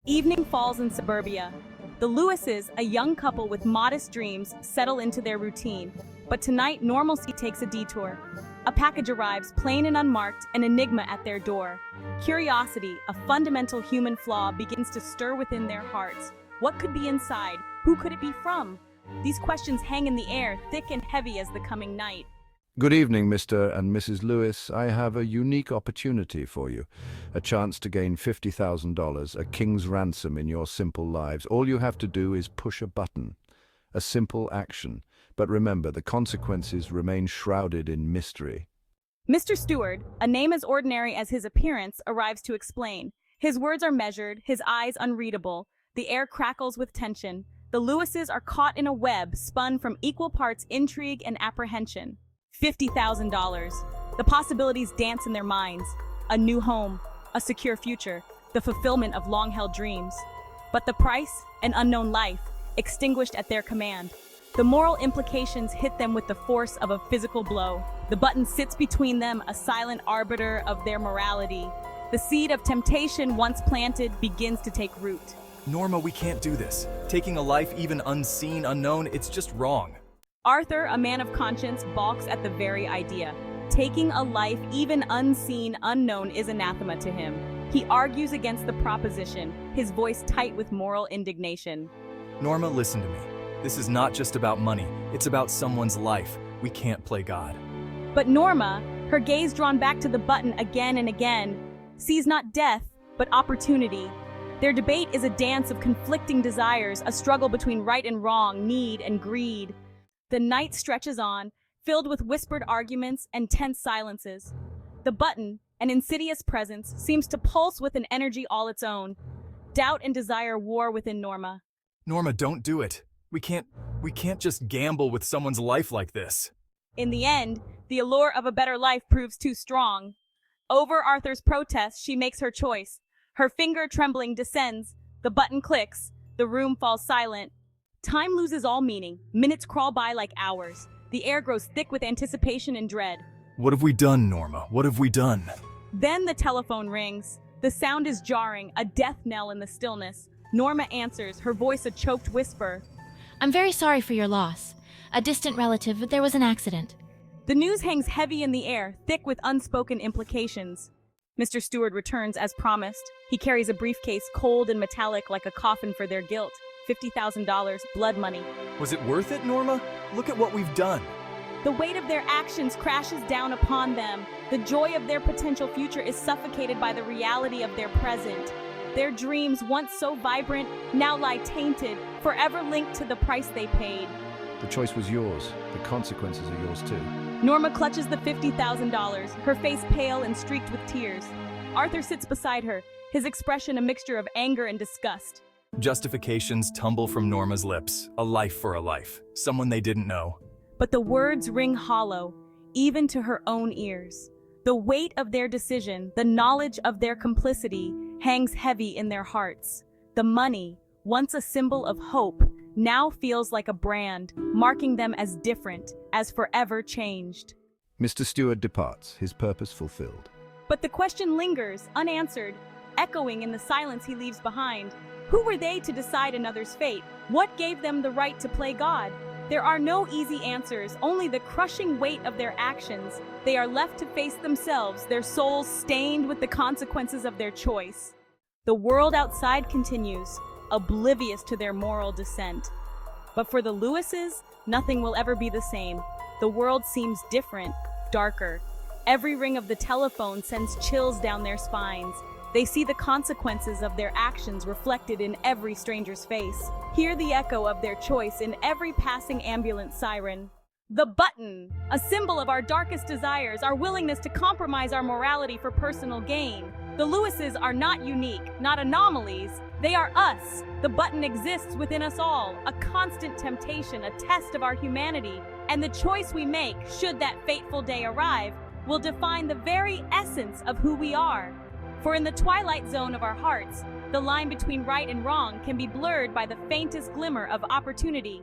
Evening falls in suburbia. The Lewises, a young couple with modest dreams, settle into their routine. But tonight, normalcy takes a detour. A package arrives, plain and unmarked, an enigma at their door. Curiosity, a fundamental human flaw, begins to stir within their hearts. What could be inside? Who could it be from? These questions hang in the air, thick and heavy as the coming night. Good evening, Mr. and Mrs. Lewis. I have a unique opportunity for you. A chance to gain $50,000, a king's ransom in your simple lives. All you have to do is push a button. A simple action. But remember, the consequences remain shrouded in mystery. Mr. Stewart, a name as ordinary as his appearance, arrives to explain. His words are measured, his eyes unreadable. The air crackles with tension. The Lewises are caught in a web spun from equal parts intrigue and apprehension. $50,000. The possibilities dance in their minds. A new home, a secure future, the fulfillment of long-held dreams. But the price? An unknown life, extinguished at their command. The moral implications hit them with the force of a physical blow. The button sits between them, a silent arbiter of their morality. The seed of temptation, once planted, begins to take root. Norma, we can't do this. Taking a life even unseen, unknown, it's just wrong. Arthur, a man of conscience, balks at the very idea. Taking a life, even unseen, unknown, is anathema to him. He argues against the proposition, his voice tight with moral indignation. Norma, listen to me. This is not just about money. It's about someone's life. We can't play God. But Norma, her gaze drawn back to the button again and again, sees not death, but opportunity. Their debate is a dance of conflicting desires, a struggle between right and wrong, need and greed. The night stretches on, filled with whispered arguments and tense silences. The button, an insidious presence, seems to pulse with an energy all its own. Doubt and desire war within Norma. Norma, don't do it. We can't just gamble with someone's life like this. In the end, the allure of a better life proves too strong. Over Arthur's protest, she makes her choice. Her finger trembling descends. The button clicks. The room falls silent. Time loses all meaning. Minutes crawl by like hours. The air grows thick with anticipation and dread. What have we done, Norma? What have we done? Then the telephone rings. The sound is jarring, a death knell in the stillness. Norma answers, her voice a choked whisper. I'm very sorry for your loss. A distant relative, but there was an accident. The news hangs heavy in the air, thick with unspoken implications. Mr. Stewart returns as promised. He carries a briefcase, cold and metallic like a coffin for their guilt. $50,000, blood money. Was it worth it, Norma? Look at what we've done. The weight of their actions crashes down upon them. The joy of their potential future is suffocated by the reality of their present. Their dreams, once so vibrant, now lie tainted, forever linked to the price they paid. The choice was yours. The consequences are yours too. Norma clutches the $50,000, her face pale and streaked with tears. Arthur sits beside her, his expression a mixture of anger and disgust. Justifications tumble from Norma's lips. A life for a life. Someone they didn't know. But the words ring hollow, even to her own ears. The weight of their decision, the knowledge of their complicity, hangs heavy in their hearts. The money, once a symbol of hope, now feels like a brand, marking them as different, as forever changed. Mr. Stewart departs, his purpose fulfilled. But the question lingers, unanswered, echoing in the silence he leaves behind. Who were they to decide another's fate? What gave them the right to play God? There are no easy answers, only the crushing weight of their actions. They are left to face themselves, their souls stained with the consequences of their choice. The world outside continues, oblivious to their moral descent. But for the Lewises, nothing will ever be the same. The world seems different, darker. Every ring of the telephone sends chills down their spines. They see the consequences of their actions reflected in every stranger's face. Hear the echo of their choice in every passing ambulance siren. The button, a symbol of our darkest desires, our willingness to compromise our morality for personal gain. The Lewises are not unique, not anomalies. They are us. The button exists within us all, a constant temptation, a test of our humanity. And the choice we make, should that fateful day arrive, will define the very essence of who we are. For in the twilight zone of our hearts, the line between right and wrong can be blurred by the faintest glimmer of opportunity.